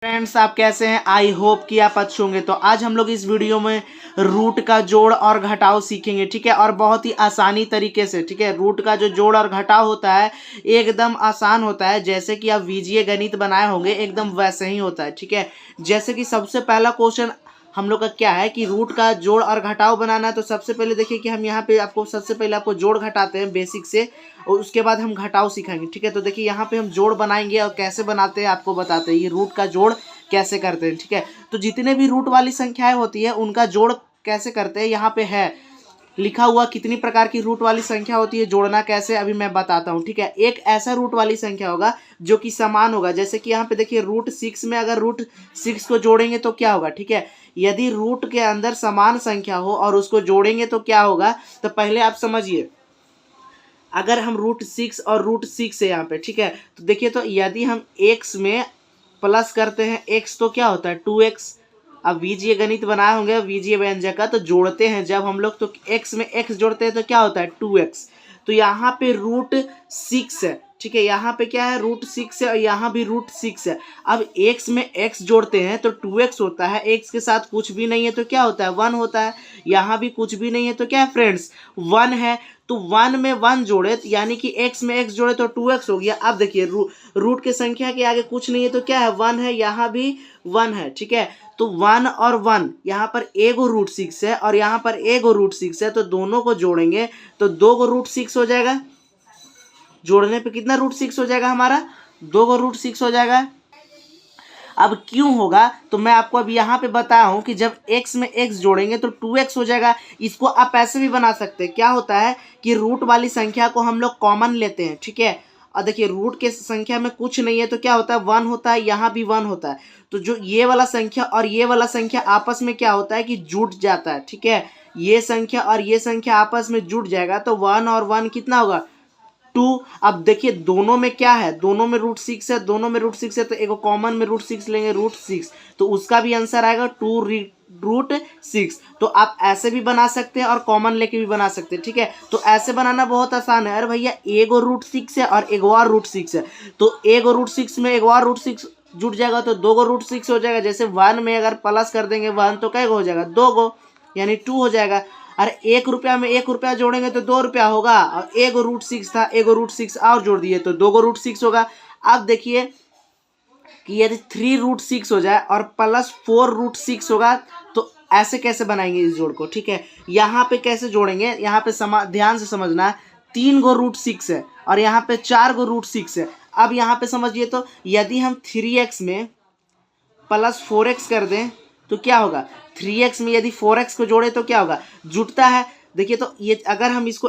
Friends, आप कैसे हैं? आई होप कि आप अच्छे होंगे। तो आज हम लोग इस वीडियो में रूट का जोड़ और घटाव सीखेंगे, ठीक है। और बहुत ही आसानी तरीके से, ठीक है। रूट का जो जोड़ और घटाव होता है एकदम आसान होता है, जैसे कि आप बीजीय गणित बनाए होंगे एकदम वैसे ही होता है, ठीक है। जैसे कि सबसे पहला क्वेश्चन हम लोग का क्या है कि रूट का जोड़ और घटाव बनाना है। तो सबसे पहले देखिए कि हम यहाँ पे सबसे पहले आपको जोड़ घटाते हैं बेसिक से, और उसके बाद हम घटाव सीखेंगे, ठीक है। तो देखिए यहाँ पे हम जोड़ बनाएंगे और कैसे बनाते हैं आपको बताते हैं, ये रूट का जोड़ कैसे करते हैं, ठीक है। तो जितने भी रूट वाली संख्याएं होती है उनका जोड़ कैसे करते हैं यहाँ पे है लिखा हुआ। कितनी प्रकार की रूट वाली संख्या होती है, जोड़ना कैसे अभी मैं बताता हूँ, ठीक है। एक ऐसा रूट वाली संख्या होगा जो कि समान होगा, जैसे कि यहाँ पे देखिए √6 में अगर √6 को जोड़ेंगे तो क्या होगा, ठीक है। यदि रूट के अंदर समान संख्या हो और उसको जोड़ेंगे तो क्या होगा, तो पहले आप समझिए। अगर हम √6 और √6 है यहाँ पे, ठीक है। तो देखिए, तो यदि हम x में प्लस करते हैं x तो क्या होता है 2x। अब बीजीय गणित बनाए होंगे बीजीय व्यंजक का, तो जोड़ते हैं जब हम लोग तो x में x जोड़ते हैं तो क्या होता है 2x। तो यहाँ पे √6 है, ठीक है। यहाँ पे क्या है √6 है और यहाँ भी √6 है। अब x में x जोड़ते हैं तो 2x होता है, x के साथ कुछ भी नहीं है तो क्या होता है 1 होता है। यहाँ भी कुछ भी नहीं है तो क्या है फ्रेंड्स 1 है। तो 1 में 1 जोड़े यानी कि x में x जोड़े तो 2x हो गया। अब देखिए रूट के संख्या के आगे कुछ नहीं है तो क्या है 1 है, यहाँ भी 1 है, ठीक है। तो 1 और 1 यहाँ पर एगो √6 है और यहाँ पर एगो √6 है, तो दोनों को जोड़ेंगे तो 2 गो √6 हो जाएगा। जोड़ने पे कितना √6 हो जाएगा हमारा 2 गो √6 हो जाएगा। अब क्यों होगा तो मैं आपको अब यहाँ पे बताया हूँ कि जब x में x जोड़ेंगे तो 2x हो जाएगा। इसको आप ऐसे भी बना सकते हैं, क्या होता है कि रूट वाली संख्या को हम लोग कॉमन लेते हैं, ठीक है। और देखिए रूट के संख्या में कुछ नहीं है तो क्या होता है 1 होता है, यहाँ भी 1 होता है। तो जो ये वाला संख्या और ये वाला संख्या आपस में क्या होता है कि जुड़ जाता है, ठीक है। ये संख्या और ये संख्या आपस में जुड़ जाएगा तो 1 और 1 कितना होगा 2। अब देखिए दोनों में क्या है, दोनों में √6 है, दोनों में √6 है, तो एक कॉमन में √6 लेंगे √6, तो उसका भी आंसर आएगा 2√6। तो आप ऐसे भी बना सकते हैं और कॉमन लेके भी बना सकते हैं, ठीक है। तो ऐसे बनाना बहुत आसान है। अरे भैया एगो √6 है और एक और √6 है, तो एगो √6 में एक और √6 जुट जाएगा तो 2 गो √6 हो जाएगा। जैसे 1 में अगर प्लस कर देंगे 1 तो क्या हो जाएगा 2 गो, यानी 2 हो जाएगा। अरे 1 रुपया में 1 रुपया जोड़ेंगे तो 2 रुपया होगा, और एगो √6 था, एगो √6 और जोड़ दिए तो 2 गो √6 होगा। अब देखिए कि यदि 3√6 हो जाए और प्लस 4√6 होगा तो ऐसे कैसे बनाएंगे इस जोड़ को, ठीक है। यहाँ पे कैसे जोड़ेंगे, यहाँ पे ध्यान से समझना। 3 गो √6 है और यहाँ पे 4 गो √6 है। अब यहाँ पे समझिए, तो यदि हम 3x में प्लस 4x कर दें तो क्या होगा 3x में यदि 4x को जोड़े तो क्या होगा जुटता है। देखिए तो ये अगर हम इसको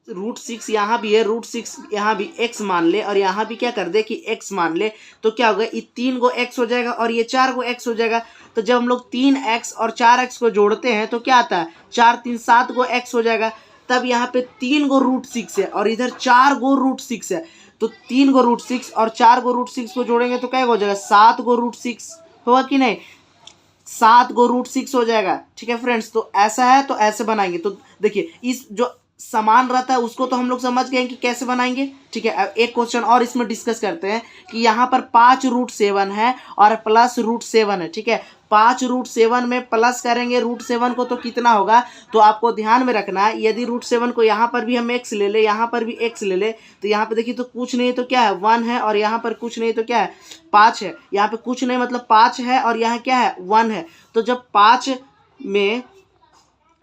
√6 यहाँ भी है, √6 यहाँ भी x मान ले और यहाँ भी क्या कर दे कि x मान ले, तो क्या होगा ये 3 गो x हो जाएगा और ये 4 गो x हो जाएगा। तो जब हम लोग 3x और 4x को जोड़ते हैं तो क्या आता है 4 3 7 गो x हो जाएगा। तब यहाँ पे 3 गो √6 है और इधर 4 गो √6 है, तो 3 गो √6 और 4 गो √6 को जोड़ेंगे तो क्या हो जाएगा 7 गो √6 होगा कि नहीं, 7 गो √6 हो जाएगा, ठीक है फ्रेंड्स। तो ऐसा है तो ऐसे बनाएंगे। तो देखिए इस जो समान रहता है उसको तो हम लोग समझ गए कि कैसे बनाएंगे, ठीक है। अब एक क्वेश्चन और इसमें डिस्कस करते हैं कि यहाँ पर 5√7 है और प्लस √7 है, ठीक है। 5√7 में प्लस करेंगे √7 को तो कितना होगा, तो आपको ध्यान में रखना है यदि √7 को यहाँ पर भी हम x ले ले, यहाँ पर भी x ले ले, तो यहाँ पे देखिए तो कुछ नहीं तो क्या है 1 है और यहाँ पर कुछ नहीं तो क्या है 5 है। यहाँ पे कुछ नहीं मतलब 5 है और यहाँ क्या है 1 है। तो जब 5 में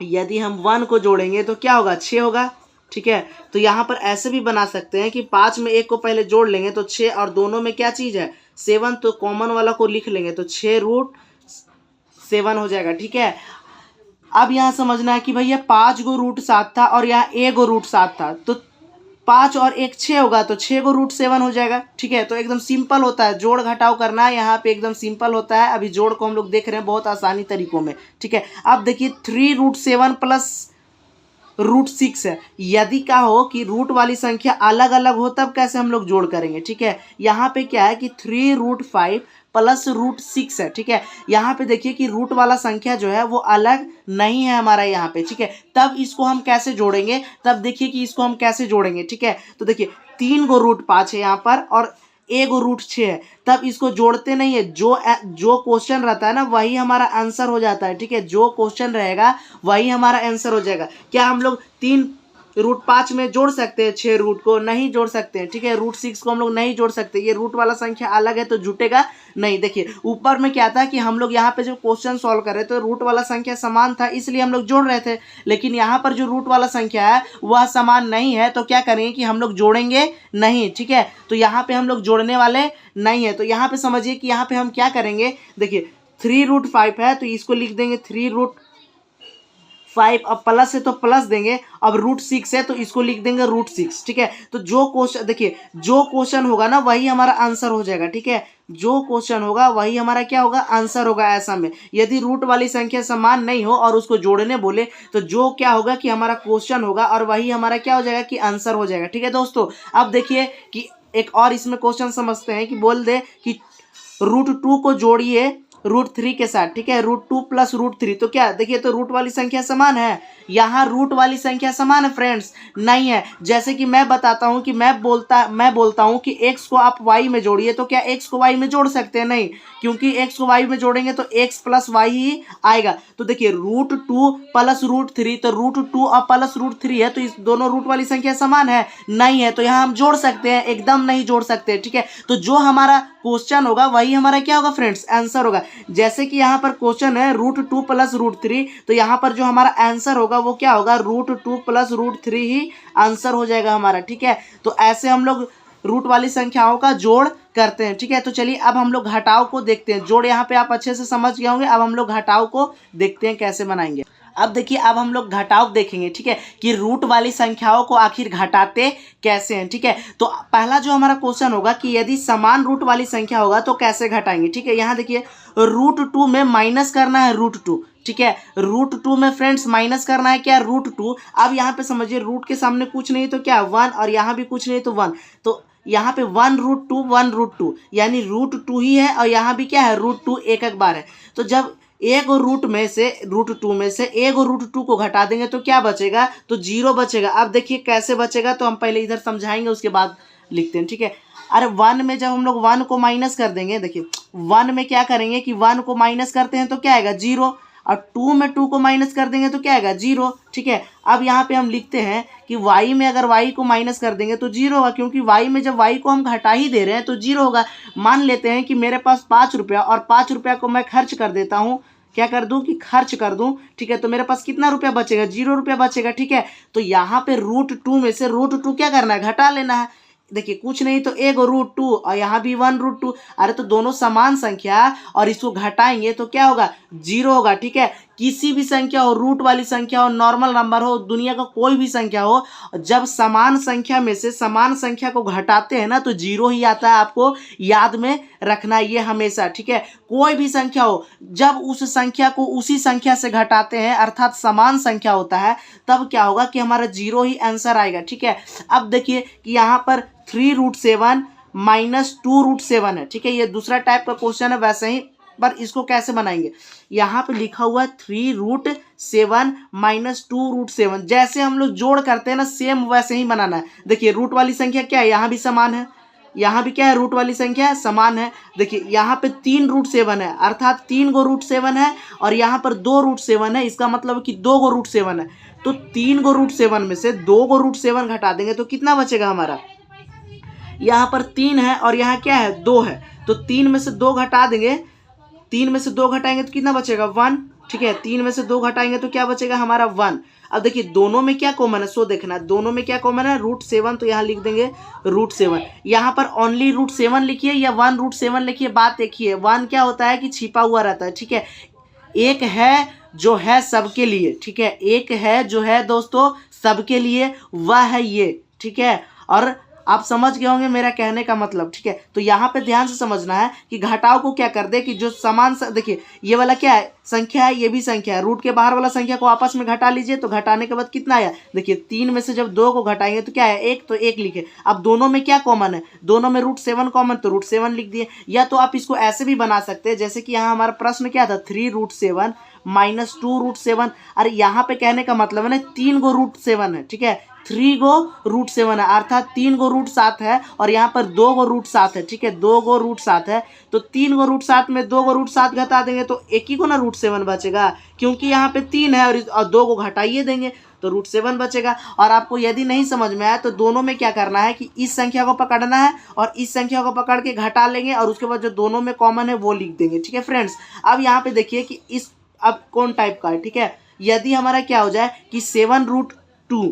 यदि हम 1 को जोड़ेंगे तो क्या होगा 6 होगा, ठीक है। तो यहाँ पर ऐसे भी बना सकते हैं कि 5 में 1 को पहले जोड़ लेंगे तो 6 और दोनों में क्या चीज़ है 7, तो कॉमन वाला को लिख लेंगे तो 6√7 हो जाएगा, ठीक है। अब यहाँ समझना है कि भैया 5 गो √7 था और यहाँ 1 गो √7 था, तो 5 और 1 6 होगा तो 6 गो √7 हो जाएगा, ठीक है। तो एकदम सिंपल होता है जोड़ घटाव करना, यहाँ पे एकदम सिंपल होता है। अभी जोड़ को हम लोग देख रहे हैं बहुत आसानी तरीकों में, ठीक है। अब देखिए 3√7 प्लस √6 है। यदि क्या हो कि रूट वाली संख्या अलग अलग हो तब कैसे हम लोग जोड़ करेंगे, ठीक है। यहाँ पे क्या है कि 3√5 प्लस √6 है, ठीक है। यहाँ पे देखिए कि रूट वाला संख्या जो है वो अलग नहीं है हमारा यहाँ पे, ठीक है। तब इसको हम कैसे जोड़ेंगे, तब देखिए कि इसको हम कैसे जोड़ेंगे, ठीक है। तो देखिए 3 गो √5 है यहाँ पर और एक रूट 6 है, तब इसको जोड़ते नहीं है। जो क्वेश्चन रहता है ना वही हमारा आंसर हो जाता है, ठीक है। जो क्वेश्चन रहेगा वही हमारा आंसर हो जाएगा। क्या हम लोग 3√5 में जोड़ सकते हैं 6 रूट को? नहीं जोड़ सकते हैं, ठीक है। √6 को हम लोग नहीं जोड़ सकते, ये रूट वाला संख्या अलग है तो जुटेगा नहीं। देखिए ऊपर में क्या था कि हम लोग यहाँ पे जो क्वेश्चन सॉल्व कर रहे थे तो रूट वाला संख्या समान था इसलिए हम लोग जोड़ रहे थे, लेकिन यहाँ पर जो रूट वाला संख्या है वह समान नहीं है तो क्या करेंगे कि हम लोग जोड़ेंगे नहीं, ठीक है। तो यहाँ पे हम लोग जोड़ने वाले नहीं है। तो यहाँ पे समझिए कि यहाँ पे हम क्या करेंगे, देखिए 3√5 है तो इसको लिख देंगे 3√5। अब प्लस है तो प्लस देंगे, अब √6 है तो इसको लिख देंगे √6, ठीक है। तो जो क्वेश्चन देखिए जो क्वेश्चन होगा ना वही हमारा आंसर हो जाएगा, ठीक है। जो क्वेश्चन होगा वही हमारा क्या होगा, आंसर होगा। ऐसा में यदि रूट वाली संख्या समान नहीं हो और उसको जोड़ने बोले तो जो क्या होगा कि हमारा क्वेश्चन होगा और वही हमारा क्या हो जाएगा कि आंसर हो जाएगा, ठीक है दोस्तों। अब देखिए कि एक और इसमें क्वेश्चन समझते हैं कि बोल दे कि √2 को जोड़िए √3 के साथ, ठीक है। √2 + √3 तो क्या देखिए तो रूट वाली संख्या समान है। यहाँ रूट वाली संख्या समान है फ्रेंड्स, नहीं है। जैसे कि मैं बताता हूँ कि मैं बोलता हूँ कि x को आप y में जोड़िए, तो क्या x को y में जोड़ सकते हैं? नहीं, क्योंकि x को y में जोड़ेंगे तो x + y ही आएगा। तो देखिए √2 + √3 तो √2 और प्लस √3 है तो इस दोनों रूट वाली संख्या समान है, नहीं है। तो यहाँ हम जोड़ सकते हैं? एकदम नहीं जोड़ सकते, ठीक है। तो जो हमारा क्वेश्चन होगा वही हमारा क्या होगा फ्रेंड्स, आंसर होगा। जैसे कि यहाँ पर क्वेश्चन है √2 + √3 तो यहाँ पर जो हमारा आंसर होगा वो क्या होगा, √2 + √3 ही आंसर हो जाएगा हमारा, ठीक है। तो ऐसे हम लोग रूट वाली संख्याओं का जोड़ करते हैं, ठीक है। तो चलिए अब हम लोग घटाव को देखते हैं। जोड़ यहाँ पे आप अच्छे से समझ गए होंगे, अब हम लोग घटाव को देखते हैं कैसे बनाएंगे। अब देखिए अब हम लोग घटाव देखेंगे, ठीक है, कि रूट वाली संख्याओं को आखिर घटाते कैसे हैं, ठीक है। तो पहला जो हमारा क्वेश्चन होगा कि यदि समान रूट वाली संख्या होगा तो कैसे घटाएंगे, ठीक है। यहाँ देखिए √2 में माइनस करना है √2, ठीक है। √2 में फ्रेंड्स माइनस करना है क्या, √2। अब यहाँ पे समझिए रूट के सामने कुछ नहीं तो क्या 1 और यहाँ भी कुछ नहीं तो 1, तो यहाँ पे 1√2 यानी √2 ही है और यहाँ भी क्या है √2 एक बार है। तो जब एक √2 में से एक √2 को घटा देंगे तो क्या बचेगा, तो 0 बचेगा। अब देखिए कैसे बचेगा, तो हम पहले इधर समझाएंगे उसके बाद लिखते हैं, ठीक है। अरे 1 में जब हम लोग 1 को माइनस कर देंगे, देखिए 1 में क्या करेंगे कि 1 को माइनस करते हैं तो क्या आएगा 0, और 2 में 2 को माइनस कर देंगे तो क्या आएगा 0, ठीक है। अब यहाँ पे हम लिखते हैं कि y में अगर y को माइनस कर देंगे तो 0 होगा, क्योंकि y में जब y को हम घटा ही दे रहे हैं तो 0 होगा। मान लेते हैं कि मेरे पास 5 रुपया और 5 रुपया को मैं खर्च कर देता हूँ, क्या कर दूं कि खर्च कर दूं, ठीक है। तो मेरे पास कितना रुपया बचेगा, 0 रुपया बचेगा, ठीक है। तो यहाँ पे √2 में से √2 क्या करना है, घटा लेना है। देखिए कुछ नहीं तो एक √2 और यहाँ भी 1√2, अरे तो दोनों समान संख्या और इसको घटाएंगे तो क्या होगा 0 होगा, ठीक है। किसी भी संख्या हो, रूट वाली संख्या हो, नॉर्मल नंबर हो, दुनिया का कोई भी संख्या हो, जब समान संख्या में से समान संख्या को घटाते हैं ना तो 0 ही आता है। आपको याद में रखना ये हमेशा, ठीक है। कोई भी संख्या हो, जब उस संख्या को उसी संख्या से घटाते हैं अर्थात समान संख्या होता है तब क्या होगा कि हमारा 0 ही आंसर आएगा, ठीक है। अब देखिए कि यहाँ पर 3√7 - 2√7 है, ठीक है। ये दूसरा टाइप का क्वेश्चन है वैसे ही, पर इसको कैसे बनाएंगे, यहाँ पे लिखा हुआ है 3√7 - 2√7। जैसे हम लोग जोड़ करते हैं ना सेम वैसे ही बनाना है। देखिए रूट वाली संख्या क्या है, यहाँ भी समान है, यहाँ भी क्या है रूट वाली संख्या है, समान है। देखिए यहाँ पे 3√7 है अर्थात 3 गो √7 है और यहाँ पर 2 √7 है, इसका मतलब कि 2 गो √7 है। तो 3 गो √7 में से 2 गो √7 घटा देंगे तो कितना बचेगा हमारा, यहाँ पर 3 है और यहाँ क्या है 2 है, तो 3 में से 2 घटा देंगे, 3 में से 2 घटाएंगे तो कितना बचेगा 1, ठीक है। 3 में से 2 घटाएंगे तो क्या बचेगा हमारा 1। अब देखिए दोनों में क्या कॉमन है, सो देखना है दोनों में क्या कॉमन है, √7, तो यहाँ लिख देंगे √7। यहाँ पर ओनली √7 लिखिए या 1√7 लिखिए, बात देखिए 1 क्या होता है कि छिपा हुआ रहता है, ठीक है। एक है जो है सबके लिए, ठीक है, एक है जो है दोस्तों सबके लिए, वह है ये, ठीक है। और आप समझ गए होंगे मेरा कहने का मतलब, ठीक है। तो यहाँ पे ध्यान से समझना है कि घटाव को क्या कर दे कि जो समान देखिए ये वाला क्या है संख्या है, ये भी संख्या है, रूट के बाहर वाला संख्या को आपस में घटा लीजिए तो घटाने के बाद कितना आया, देखिए 3 में से जब 2 को घटाएंगे तो क्या है 1, तो 1 लिखे। अब दोनों में क्या कॉमन है, दोनों में √7 कॉमन, तो √7 लिख दिए। या तो आप इसको ऐसे भी बना सकते हैं जैसे कि यहाँ हमारा प्रश्न क्या था 3√7 - 2√7। अरे यहाँ पे कहने का मतलब है ना 3 गो √7 है, ठीक है, 3 गो रूट 7 है, अर्थात 3 गो रूट 7 है और यहाँ पर 2 गो रूट 7 है। ठीक है, 2 गो रूट 7 है, तो 3 गो रूट 7 में 2 गो रूट 7 घटा देंगे तो एक ही को ना रूट 7 बचेगा, क्योंकि यहाँ पे 3 है और 2 को घटाइए देंगे तो रूट 7 बचेगा। और आपको यदि नहीं समझ में आया तो दोनों में क्या करना है कि इस संख्या को पकड़ना है और इस संख्या को पकड़ के घटा लेंगे और उसके बाद जो दोनों में कॉमन है वो लिख देंगे। ठीक है फ्रेंड्स, अब यहाँ पे देखिए कि इस अब कौन टाइप का है। ठीक है, यदि हमारा क्या हो जाए कि 7 रूट 2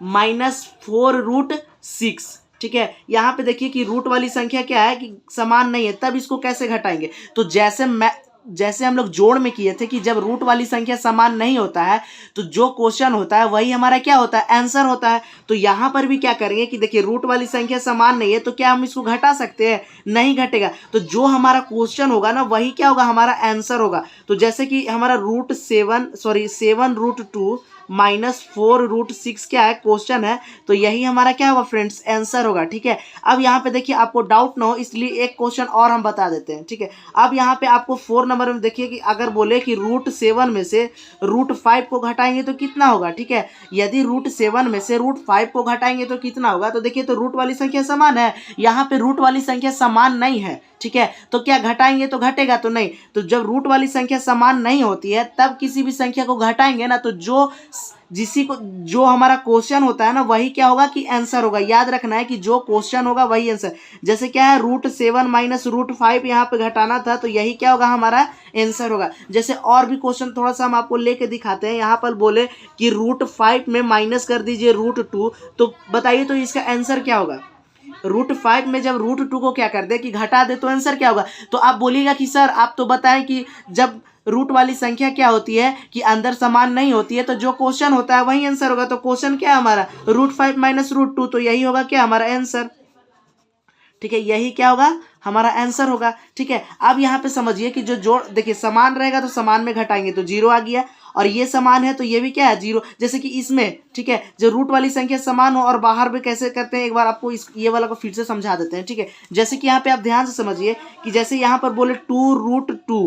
माइनस 4 रूट 6, ठीक है, यहाँ पे देखिए कि रूट वाली संख्या क्या है कि समान नहीं है, तब इसको कैसे घटाएंगे। तो जैसे हम लोग जोड़ में किए थे कि जब रूट वाली संख्या समान नहीं होता है तो जो क्वेश्चन होता है वही हमारा क्या होता है, आंसर होता है। तो यहाँ पर भी क्या करेंगे कि देखिए रूट वाली संख्या समान नहीं है तो क्या हम इसको घटा सकते हैं, नहीं घटेगा। तो जो हमारा क्वेश्चन होगा ना वही क्या होगा, हमारा आंसर होगा। तो जैसे कि हमारा 7 रूट 2 माइनस 4 रूट 6 क्या है, क्वेश्चन है, तो यही हमारा क्या होगा फ्रेंड्स, आंसर होगा। ठीक है, अब यहाँ पे देखिए आपको डाउट ना हो इसलिए एक क्वेश्चन और हम बता देते हैं। ठीक है, अब यहाँ पे आपको 4 नंबर में देखिए कि अगर बोले कि रूट 7 में से रूट 5 को घटाएंगे तो कितना होगा। ठीक है, यदि रूट 7 में से रूट 5 को घटाएंगे तो कितना होगा, तो देखिए तो रूट वाली संख्या समान है, यहाँ पे रूट वाली संख्या समान नहीं है। ठीक है, तो क्या घटाएंगे तो घटेगा तो नहीं। तो जब रूट वाली संख्या समान नहीं होती है तब किसी भी संख्या को घटाएंगे ना तो जो हमारा क्वेश्चन होता है ना वही क्या होगा कि आंसर होगा। याद रखना है कि जो क्वेश्चन होगा वही आंसर। जैसे क्या है रूट 7 माइनस रूट 5 यहाँ पे घटाना था तो यही क्या होगा, हमारा आंसर होगा। जैसे और भी क्वेश्चन थोड़ा सा हम आपको लेके दिखाते हैं। यहाँ पर बोले कि रूट 5 में माइनस कर दीजिए रूट 2, तो बताइए तो इसका आंसर क्या होगा। रूट 5 में जब रूट 2 को क्या कर दे कि घटा दे तो आंसर क्या होगा। तो आप बोलिएगा कि सर आप तो बताएं कि जब रूट वाली संख्या क्या होती है कि अंदर समान नहीं होती है तो जो क्वेश्चन होता है वही आंसर होगा। तो क्वेश्चन क्या है हमारा, रूट 5 माइनस रूट 2, तो यही होगा क्या, हमारा आंसर। ठीक है, यही क्या होगा, हमारा आंसर होगा। ठीक है, अब यहाँ पे समझिए कि जो जोड़ देखिए समान रहेगा तो समान में घटाएंगे तो 0 आ गया, और ये समान है तो ये भी क्या है 0। जैसे कि इसमें ठीक है जो रूट वाली संख्या समान हो और बाहर भी कैसे करते हैं, एक बार आपको ये वाला को फिर से समझा देते हैं। ठीक है, जैसे कि यहाँ पे आप ध्यान से समझिए कि जैसे यहाँ पर बोले 2 रूट 2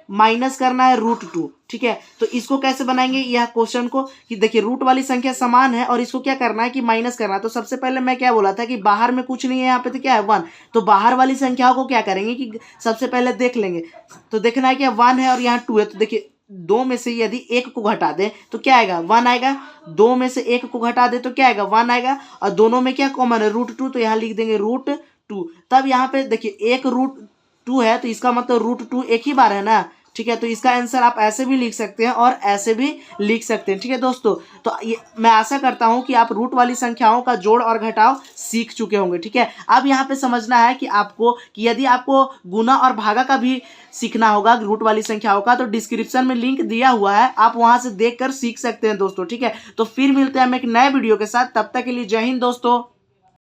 माइनस करना है रूट 2। ठीक है, तो इसको कैसे बनाएंगे यह क्वेश्चन को कि देखिए रूट वाली संख्या समान है और इसको क्या करना है कि माइनस करना है। तो सबसे पहले मैं क्या बोला था कि बाहर में कुछ नहीं है, यहाँ पे तो क्या है 1, तो बाहर वाली संख्याओं को क्या करेंगे कि सबसे पहले देख लेंगे। तो देखना है कि 1 है और यहाँ 2 है, तो देखिए 2 में से यदि 1 को घटा दे तो क्या आएगा, 1 आएगा। 2 में से 1 को घटा दे तो क्या आएगा, 1 आएगा। और दोनों में क्या कॉमन है, रूट 2, तो यहाँ लिख देंगे रूट 2। तब यहाँ पे देखिए 1 रूट 2 है तो इसका मतलब रूट 2 एक ही बार है ना। ठीक है, तो इसका आंसर आप ऐसे भी लिख सकते हैं और ऐसे भी लिख सकते हैं। ठीक है दोस्तों, तो ये मैं आशा करता हूं कि आप रूट वाली संख्याओं का जोड़ और घटाव सीख चुके होंगे। ठीक है, अब यहाँ पे समझना है कि आपको कि यदि आपको गुना और भागा का भी सीखना होगा रूट वाली संख्याओं का तो डिस्क्रिप्शन में लिंक दिया हुआ है, आप वहां से देखकर सीख सकते हैं दोस्तों। ठीक है, तो फिर मिलते हैं हम एक नए वीडियो के साथ, तब तक के लिए जय हिंद दोस्तों।